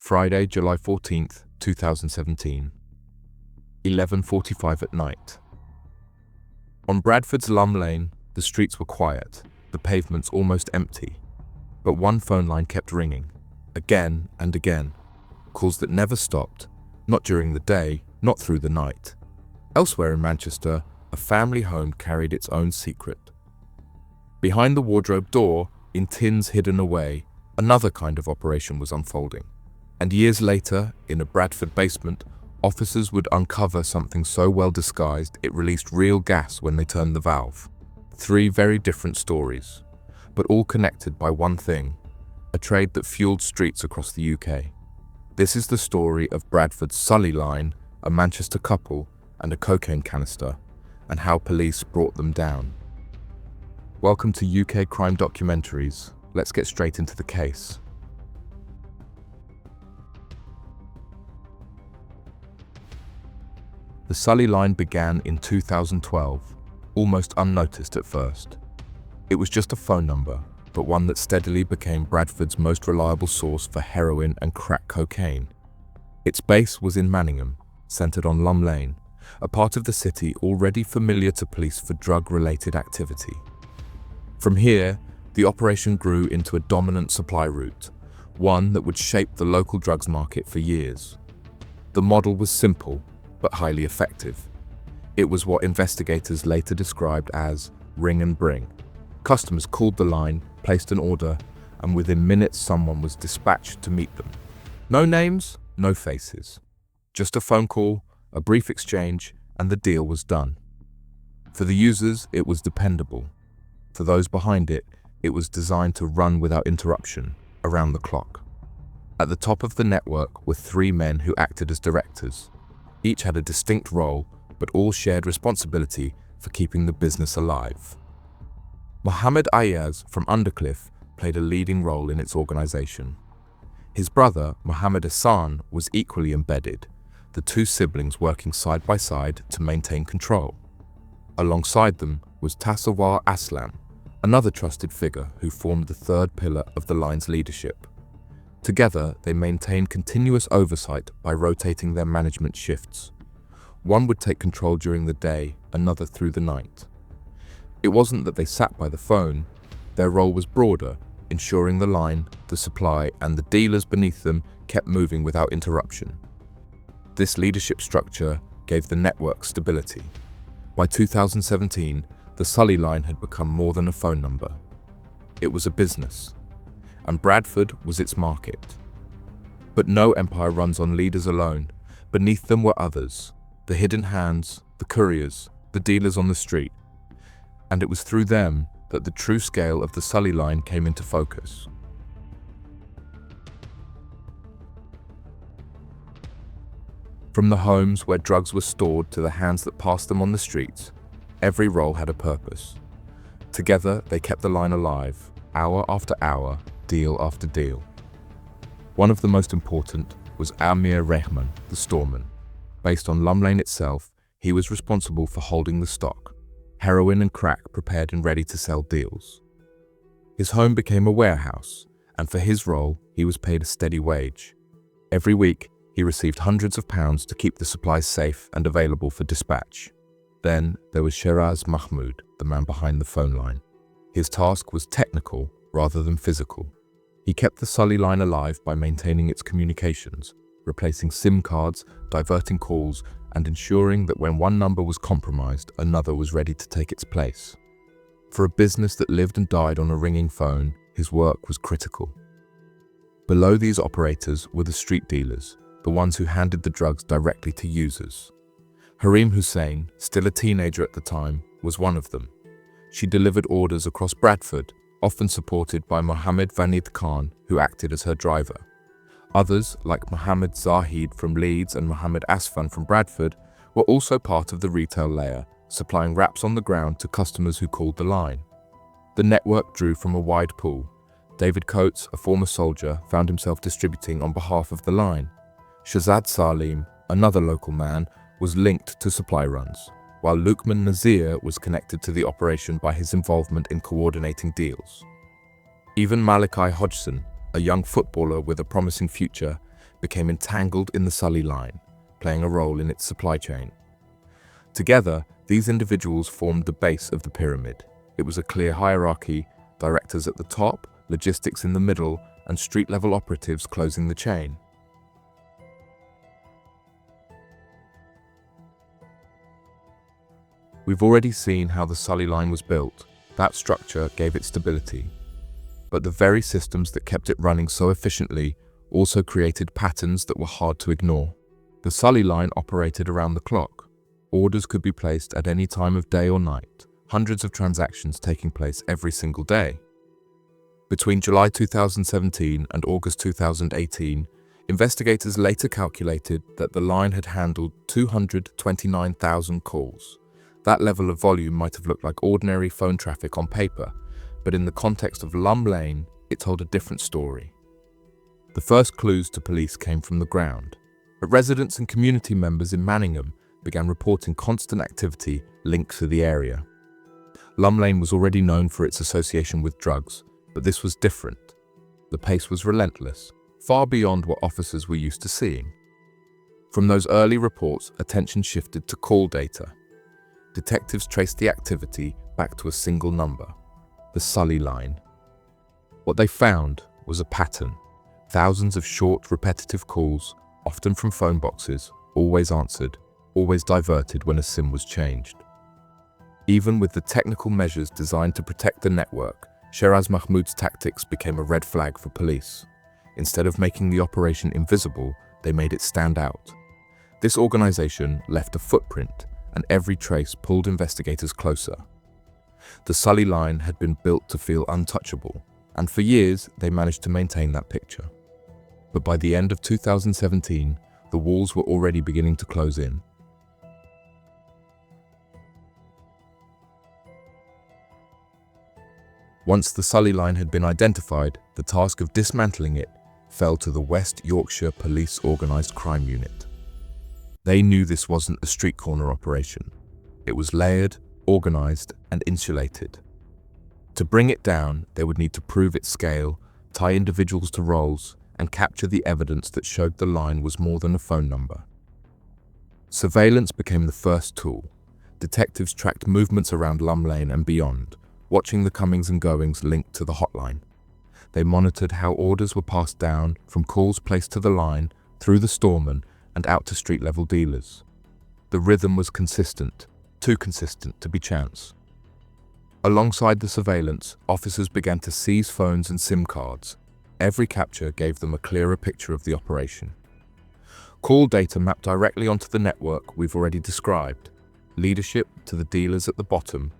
Friday, July 14th, 2017, 11:45 at night. On Bradford's Lum Lane, the streets were quiet, the pavements almost empty. But one phone line kept ringing, again and again. Calls that never stopped, not during the day, not through the night. Elsewhere in Manchester, a family home carried its own secret. Behind the wardrobe door, in tins hidden away, another kind of operation was unfolding. And years later, in a Bradford basement, officers would uncover something so well disguised it released real gas when they turned the valve. 3 very different stories, but all connected by one thing, a trade that fueled streets across the UK. This is the story of Bradford's Sully line, a Manchester couple, and a cocaine canister, and how police brought them down. Welcome to UK Crime Documentaries. Let's get straight into the case. The Sully line began in 2012, almost unnoticed at first. It was just a phone number, but one that steadily became Bradford's most reliable source for heroin and crack cocaine. Its base was in Manningham, centred on Lum Lane, a part of the city already familiar to police for drug-related activity. From here, the operation grew into a dominant supply route, one that would shape the local drugs market for years. The model was simple, but highly effective. It was what investigators later described as ring and bring. Customers called the line, placed an order, and within minutes someone was dispatched to meet them. No names, no faces. Just a phone call, a brief exchange, and the deal was done. For the users, it was dependable. For those behind it, it was designed to run without interruption, around the clock. At the top of the network were 3 men who acted as directors. Each had a distinct role, but all shared responsibility for keeping the business alive. Mohammed Ayaz from Undercliff played a leading role in its organization. His brother, Mohammed Hassan, was equally embedded, the 2 siblings working side by side to maintain control. Alongside them was Tasawwur Aslam, another trusted figure who formed the 3rd pillar of the line's leadership. Together, they maintained continuous oversight by rotating their management shifts. One would take control during the day, another through the night. It wasn't that they sat by the phone. Their role was broader, ensuring the line, the supply, and the dealers beneath them kept moving without interruption. This leadership structure gave the network stability. By 2017, the Sully line had become more than a phone number. It was a business, and Bradford was its market. But no empire runs on leaders alone. Beneath them were others, the hidden hands, the couriers, the dealers on the street. And it was through them that the true scale of the Sully line came into focus. From the homes where drugs were stored to the hands that passed them on the streets, every role had a purpose. Together, they kept the line alive, hour after hour, deal after deal. One of the most important was Amir Rehman, the storeman. Based on Lum Lane itself, he was responsible for holding the stock, heroin and crack prepared and ready to sell deals. His home became a warehouse, and for his role, he was paid a steady wage. Every week, he received hundreds of pounds to keep the supplies safe and available for dispatch. Then there was Shiraz Mahmood, the man behind the phone line. His task was technical rather than physical. He kept the Sully line alive by maintaining its communications, replacing SIM cards, diverting calls, and ensuring that when one number was compromised, another was ready to take its place. For a business that lived and died on a ringing phone, his work was critical. Below these operators were the street dealers, the ones who handed the drugs directly to users. Harim Hussain, still a teenager at the time, was one of them. She delivered orders across Bradford, often supported by Mohammed Vanid Khan, who acted as her driver. Others, like Mohammed Zahid from Leeds and Mohammed Asfan from Bradford, were also part of the retail layer, supplying wraps on the ground to customers who called the line. The network drew from a wide pool. David Coates, a former soldier, found himself distributing on behalf of the line. Shazad Salim, another local man, was linked to supply runs, while Lukman Nazir was connected to the operation by his involvement in coordinating deals. Even Malachi Hodgson, a young footballer with a promising future, became entangled in the Sully line, playing a role in its supply chain. Together, these individuals formed the base of the pyramid. It was a clear hierarchy, directors at the top, logistics in the middle, and street-level operatives closing the chain. We've already seen how the Sully line was built. That structure gave it stability. But the very systems that kept it running so efficiently also created patterns that were hard to ignore. The Sully line operated around the clock. Orders could be placed at any time of day or night, hundreds of transactions taking place every single day. Between July 2017 and August 2018, investigators later calculated that the line had handled 229,000 calls. That level of volume might have looked like ordinary phone traffic on paper, but in the context of Lum Lane, it told a different story. The first clues to police came from the ground. Residents and community members in Manningham began reporting constant activity linked to the area. Lum Lane was already known for its association with drugs, but this was different. The pace was relentless, far beyond what officers were used to seeing. From those early reports, attention shifted to call data. Detectives traced the activity back to a single number, the Sully line. What they found was a pattern. Thousands of short, repetitive calls, often from phone boxes, always answered, always diverted when a SIM was changed. Even with the technical measures designed to protect the network, Sheraz Mahmoud's tactics became a red flag for police. Instead of making the operation invisible, they made it stand out. This organization left a footprint, and every trace pulled investigators closer. The Sully line had been built to feel untouchable, and for years they managed to maintain that picture. But by the end of 2017, the walls were already beginning to close in. Once the Sully line had been identified, the task of dismantling it fell to the West Yorkshire Police Organised Crime Unit. They knew this wasn't a street corner operation. It was layered, organised, and insulated. To bring it down, they would need to prove its scale, tie individuals to roles, and capture the evidence that showed the line was more than a phone number. Surveillance became the first tool. Detectives tracked movements around Lum Lane and beyond, watching the comings and goings linked to the hotline. They monitored how orders were passed down from calls placed to the line, through the storeman, and out to street-level dealers. The rhythm was consistent, too consistent to be chance. Alongside the surveillance, officers began to seize phones and SIM cards. Every capture gave them a clearer picture of the operation. Call data mapped directly onto the network we've already described. Leadership to the dealers at the bottom.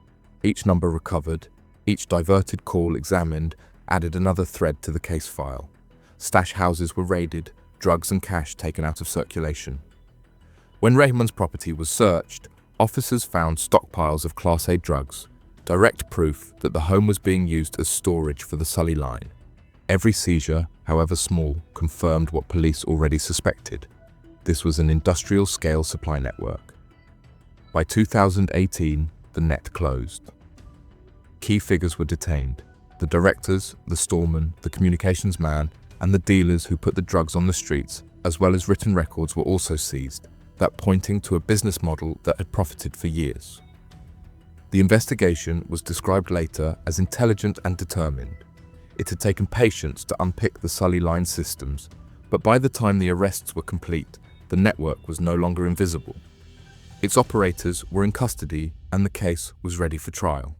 Each number recovered, each diverted call examined, added another thread to the case file. Stash houses were raided, drugs and cash taken out of circulation. When Rahman's property was searched, officers found stockpiles of Class A drugs, direct proof that the home was being used as storage for the Sully line. Every seizure, however small, confirmed what police already suspected. This was an industrial-scale supply network. By 2018, the net closed. Key figures were detained. The directors, the storeman, the communications man, and the dealers who put the drugs on the streets, as well as written records, were also seized, that pointing to a business model that had profited for years. The investigation was described later as intelligent and determined. It had taken patience to unpick the Sully line systems, but by the time the arrests were complete, the network was no longer invisible. Its operators were in custody and the case was ready for trial.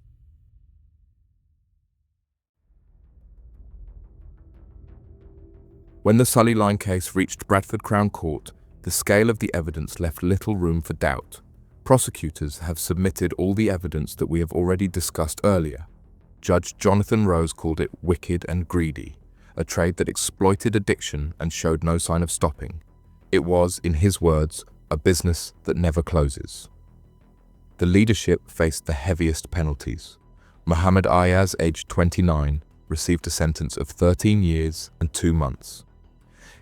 When the Sully line case reached Bradford Crown Court, the scale of the evidence left little room for doubt. Prosecutors have submitted all the evidence that we have already discussed earlier. Judge Jonathan Rose called it wicked and greedy, a trade that exploited addiction and showed no sign of stopping. It was, in his words, a business that never closes. The leadership faced the heaviest penalties. Mohammed Ayaz, aged 29, received a sentence of 13 years and 2 months.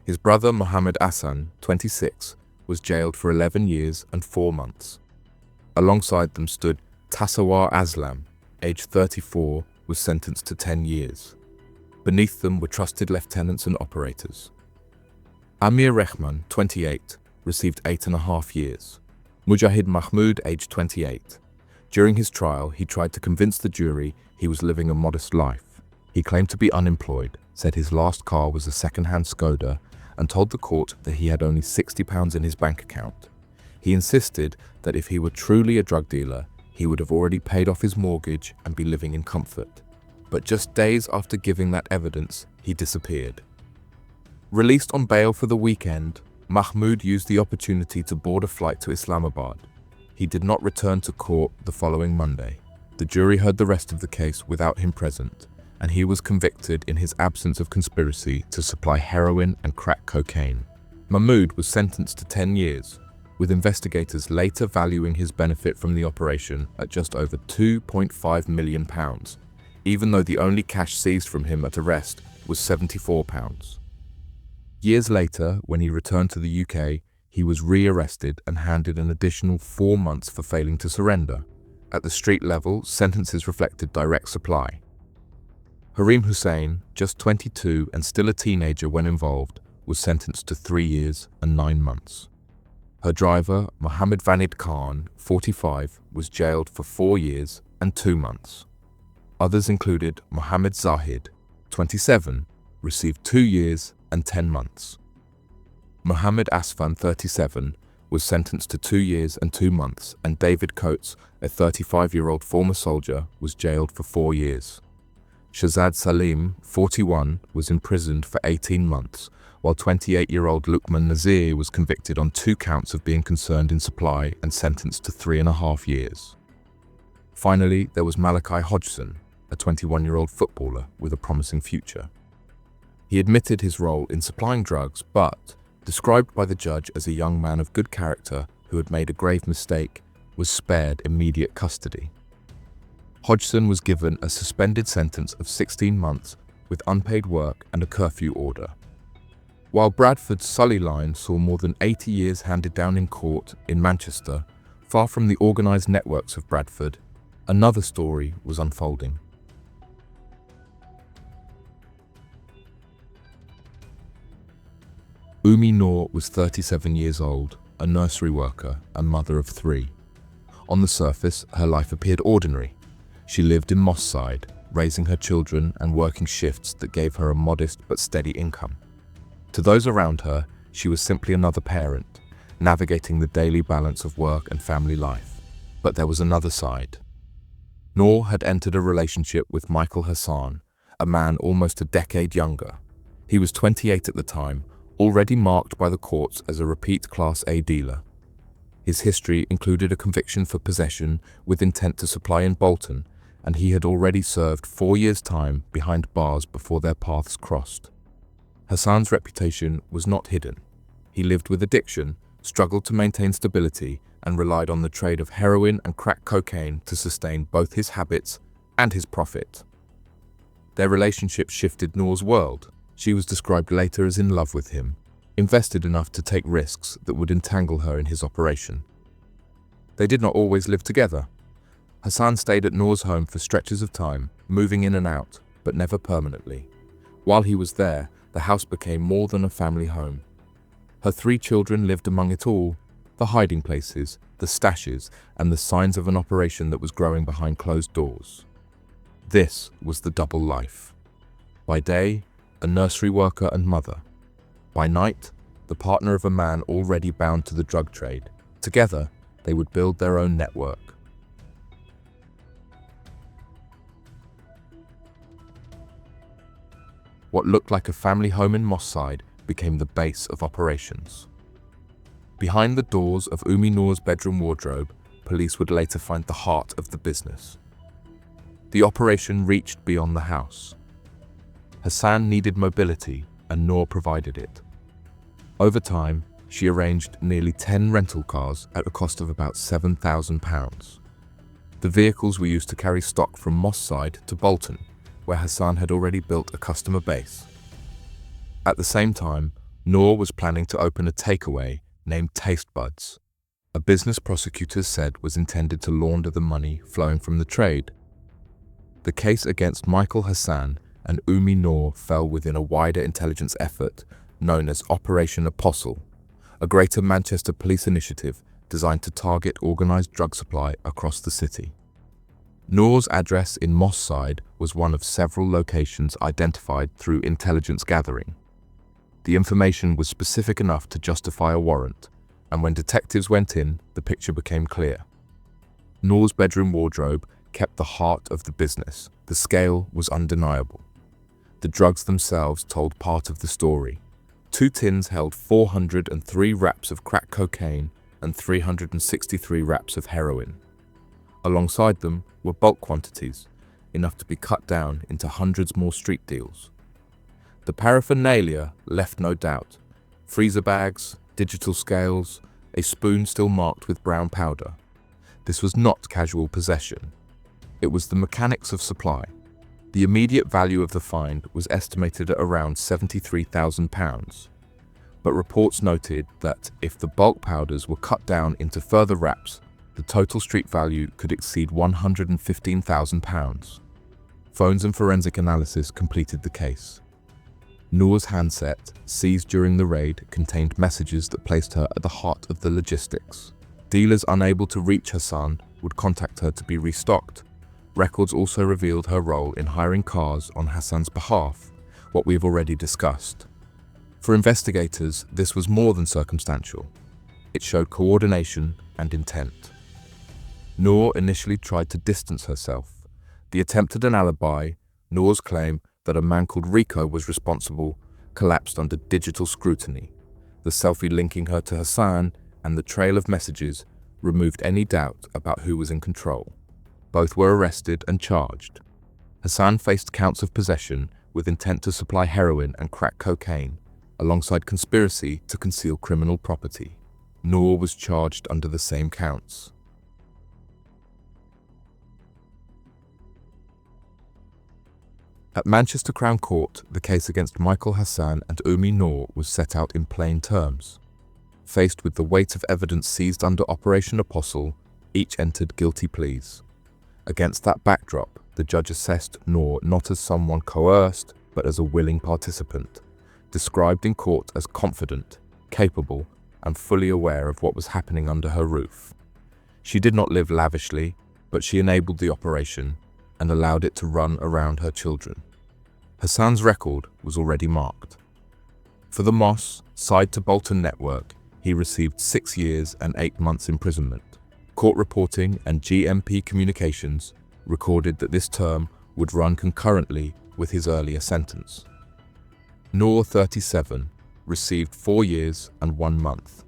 His brother Mohammed Hassan, 26, was jailed for 11 years and 4 months. Alongside them stood Tasawwur Aslam, aged 34, was sentenced to 10 years. Beneath them were trusted lieutenants and operators. Amir Rehman, 28, received 8.5 years. Mujahid Mahmoud, aged 28. During his trial, he tried to convince the jury he was living a modest life. He claimed to be unemployed, said his last car was a second-hand Skoda, and told the court that he had only £60 in his bank account. He insisted that if he were truly a drug dealer, he would have already paid off his mortgage and be living in comfort. But just days after giving that evidence, he disappeared. Released on bail for the weekend, Mahmoud used the opportunity to board a flight to Islamabad. He did not return to court the following Monday. The jury heard the rest of the case without him present, and he was convicted in his absence of conspiracy to supply heroin and crack cocaine. Mahmoud was sentenced to 10 years, with investigators later valuing his benefit from the operation at just over £2.5 million, even though the only cash seized from him at arrest was £74. Years later, when he returned to the UK, he was re-arrested and handed an additional 4 months for failing to surrender. At the street level, sentences reflected direct supply. Harim Hussein, just 22 and still a teenager when involved, was sentenced to 3 years and 9 months. Her driver, Mohammed Vanid Khan, 45, was jailed for 4 years and 2 months. Others included Mohammed Zahid, 27, received 2 years and 10 months. Mohammed Asfan, 37, was sentenced to 2 years and 2 months, and David Coates, a 35-year-old former soldier, was jailed for 4 years. Shahzad Salim, 41, was imprisoned for 18 months, while 28-year-old Lukman Nazir was convicted on 2 counts of being concerned in supply and sentenced to 3.5 years. Finally, there was Malachi Hodgson, a 21-year-old footballer with a promising future. He admitted his role in supplying drugs, but, described by the judge as a young man of good character who had made a grave mistake, was spared immediate custody. Hodgson was given a suspended sentence of 16 months with unpaid work and a curfew order. While Bradford's Sully line saw more than 80 years handed down in court in Manchester, far from the organised networks of Bradford, another story was unfolding. Umi Noor was 37 years old, a nursery worker and mother of 3. On the surface, her life appeared ordinary. She lived in Moss Side, raising her children and working shifts that gave her a modest but steady income. To those around her, she was simply another parent, navigating the daily balance of work and family life. But there was another side. Noor had entered a relationship with Michael Hassan, a man almost a decade younger. He was 28 at the time, already marked by the courts as a repeat Class A dealer. His history included a conviction for possession with intent to supply in Bolton, and he had already served 4 years' time behind bars before their paths crossed. Hassan's reputation was not hidden. He lived with addiction, struggled to maintain stability, and relied on the trade of heroin and crack cocaine to sustain both his habits and his profit. Their relationship shifted Noor's world. She was described later as in love with him, invested enough to take risks that would entangle her in his operation. They did not always live together. Hassan stayed at Noor's home for stretches of time, moving in and out, but never permanently. While he was there, the house became more than a family home. Her 3 children lived among it all, the hiding places, the stashes, and the signs of an operation that was growing behind closed doors. This was the double life. By day, a nursery worker and mother. By night, the partner of a man already bound to the drug trade. Together, they would build their own network. What looked like a family home in Moss Side became the base of operations. Behind the doors of Umi Noor's bedroom wardrobe, police would later find the heart of the business. The operation reached beyond the house. Hassan needed mobility, and Noor provided it. Over time, she arranged nearly 10 rental cars at a cost of about £7,000. The vehicles were used to carry stock from Moss Side to Bolton, where Hassan had already built a customer base. At the same time, Noor was planning to open a takeaway named Taste Buds, a business prosecutors said was intended to launder the money flowing from the trade. The case against Michael Hassan and Umi Noor fell within a wider intelligence effort known as Operation Apostle, a Greater Manchester police initiative designed to target organised drug supply across the city. Noor's address in Moss Side was one of several locations identified through intelligence gathering. The information was specific enough to justify a warrant, and when detectives went in, the picture became clear. Noor's bedroom wardrobe kept the heart of the business. The scale was undeniable. The drugs themselves told part of the story. 2 tins held 403 wraps of crack cocaine and 363 wraps of heroin. Alongside them were bulk quantities, enough to be cut down into hundreds more street deals. The paraphernalia left no doubt. Freezer bags, digital scales, a spoon still marked with brown powder. This was not casual possession. It was the mechanics of supply. The immediate value of the find was estimated at around £73,000. But reports noted that if the bulk powders were cut down into further wraps, the total street value could exceed £115,000. Phones and forensic analysis completed the case. Noor's handset, seized during the raid, contained messages that placed her at the heart of the logistics. Dealers unable to reach Hassan would contact her to be restocked. Records also revealed her role in hiring cars on Hassan's behalf, what we've already discussed. For investigators, this was more than circumstantial. It showed coordination and intent. Noor initially tried to distance herself. The attempt at an alibi, Noor's claim that a man called Rico was responsible, collapsed under digital scrutiny. The selfie linking her to Hassan and the trail of messages removed any doubt about who was in control. Both were arrested and charged. Hassan faced counts of possession with intent to supply heroin and crack cocaine, alongside conspiracy to conceal criminal property. Noor was charged under the same counts. At Manchester Crown Court, the case against Michael Hassan and Umi Noor was set out in plain terms. Faced with the weight of evidence seized under Operation Apostle, each entered guilty pleas. Against that backdrop, the judge assessed Noor not as someone coerced, but as a willing participant, described in court as confident, capable, and fully aware of what was happening under her roof. She did not live lavishly, but she enabled the operation and allowed it to run around her children. Hassan's record was already marked. For the Moss Side to Bolton network, he received 6 years and 8 months imprisonment. Court reporting and GMP communications recorded that this term would run concurrently with his earlier sentence. Noor, 37, received 4 years and 1 month.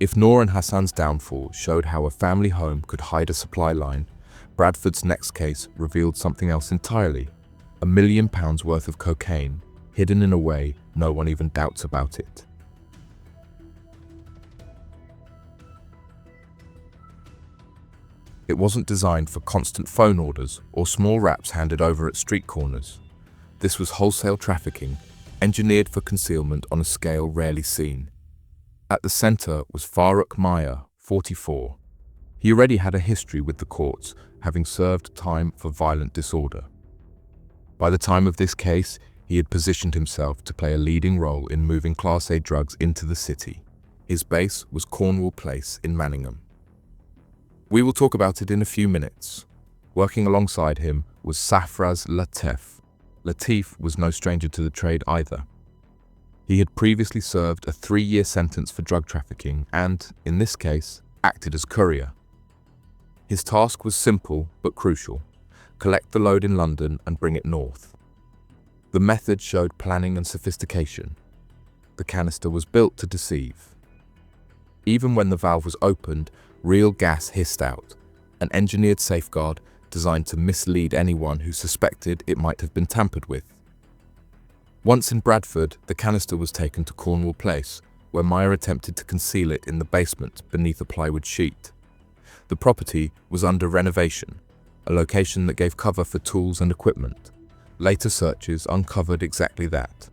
If Noor and Hassan's downfall showed how a family home could hide a supply line, Bradford's next case revealed something else entirely: £1 million worth of cocaine, hidden in a way no one even doubts about it. It wasn't designed for constant phone orders or small wraps handed over at street corners. This was wholesale trafficking, engineered for concealment on a scale rarely seen. At the center was Farooq Maya, 44. He already had a history with the courts, having served time for violent disorder. By the time of this case, he had positioned himself to play a leading role in moving Class A drugs into the city. His base was Cornwall Place in Manningham. We will talk about it in a few minutes. Working alongside him was Safraz Latif. Latif was no stranger to the trade either. He had previously served a 3-year sentence for drug trafficking and, in this case, acted as courier. His task was simple but crucial: collect the load in London and bring it north. The method showed planning and sophistication. The canister was built to deceive. Even when the valve was opened, real gas hissed out, an engineered safeguard designed to mislead anyone who suspected it might have been tampered with. Once in Bradford, the canister was taken to Cornwall Place, where Meyer attempted to conceal it in the basement beneath a plywood sheet. The property was under renovation, a location that gave cover for tools and equipment. Later searches uncovered exactly that.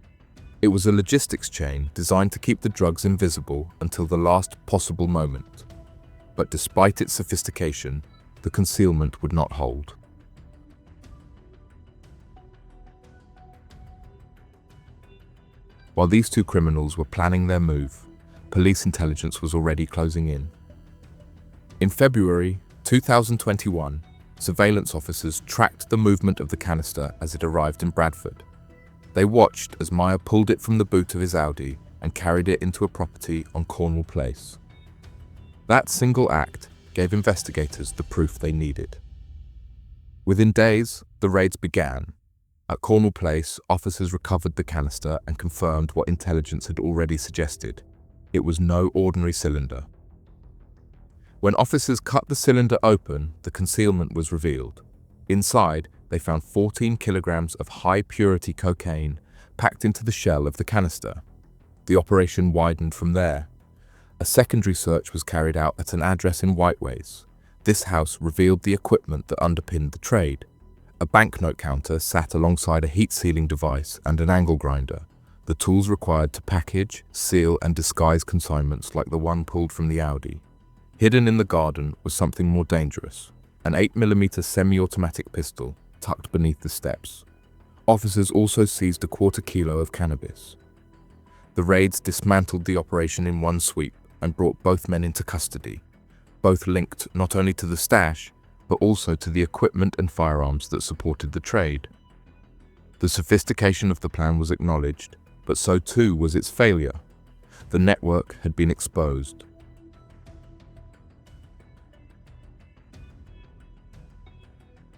It was a logistics chain designed to keep the drugs invisible until the last possible moment. But despite its sophistication, the concealment would not hold. While these two criminals were planning their move, police intelligence was already closing in. In February 2021, surveillance officers tracked the movement of the canister as it arrived in Bradford. They watched as Meyer pulled it from the boot of his Audi and carried it into a property on Cornwall Place. That single act gave investigators the proof they needed. Within days, the raids began. At Cornwall Place, officers recovered the canister and confirmed what intelligence had already suggested. It was no ordinary cylinder. When officers cut the cylinder open, the concealment was revealed. Inside, they found 14 kilograms of high-purity cocaine packed into the shell of the canister. The operation widened from there. A secondary search was carried out at an address in Whiteways. This house revealed the equipment that underpinned the trade. A banknote counter sat alongside a heat-sealing device and an angle grinder, the tools required to package, seal, and disguise consignments like the one pulled from the Audi. Hidden in the garden was something more dangerous, an 8mm semi-automatic pistol tucked beneath the steps. Officers also seized a quarter kilo of cannabis. The raids dismantled the operation in one sweep and brought both men into custody, both linked not only to the stash, but also to the equipment and firearms that supported the trade. The sophistication of the plan was acknowledged, but so too was its failure. The network had been exposed.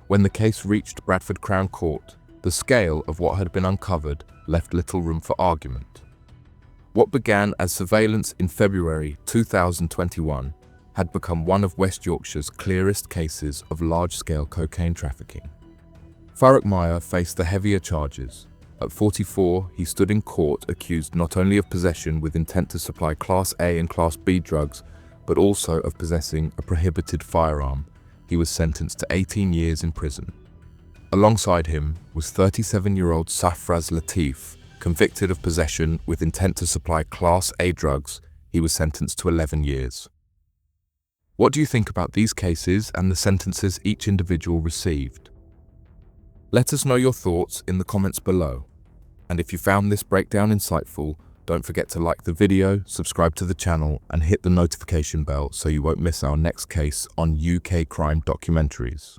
When the case reached Bradford Crown Court, the scale of what had been uncovered left little room for argument. What began as surveillance in February 2021 had become one of West Yorkshire's clearest cases of large-scale cocaine trafficking. Farrokh Meyer faced the heavier charges. At 44, he stood in court accused not only of possession with intent to supply Class A and Class B drugs, but also of possessing a prohibited firearm. He was sentenced to 18 years in prison. Alongside him was 37-year-old Safraz Latif, convicted of possession with intent to supply Class A drugs. He was sentenced to 11 years. What do you think about these cases and the sentences each individual received? Let us know your thoughts in the comments below. And if you found this breakdown insightful, don't forget to like the video, subscribe to the channel, and hit the notification bell so you won't miss our next case on UK crime documentaries.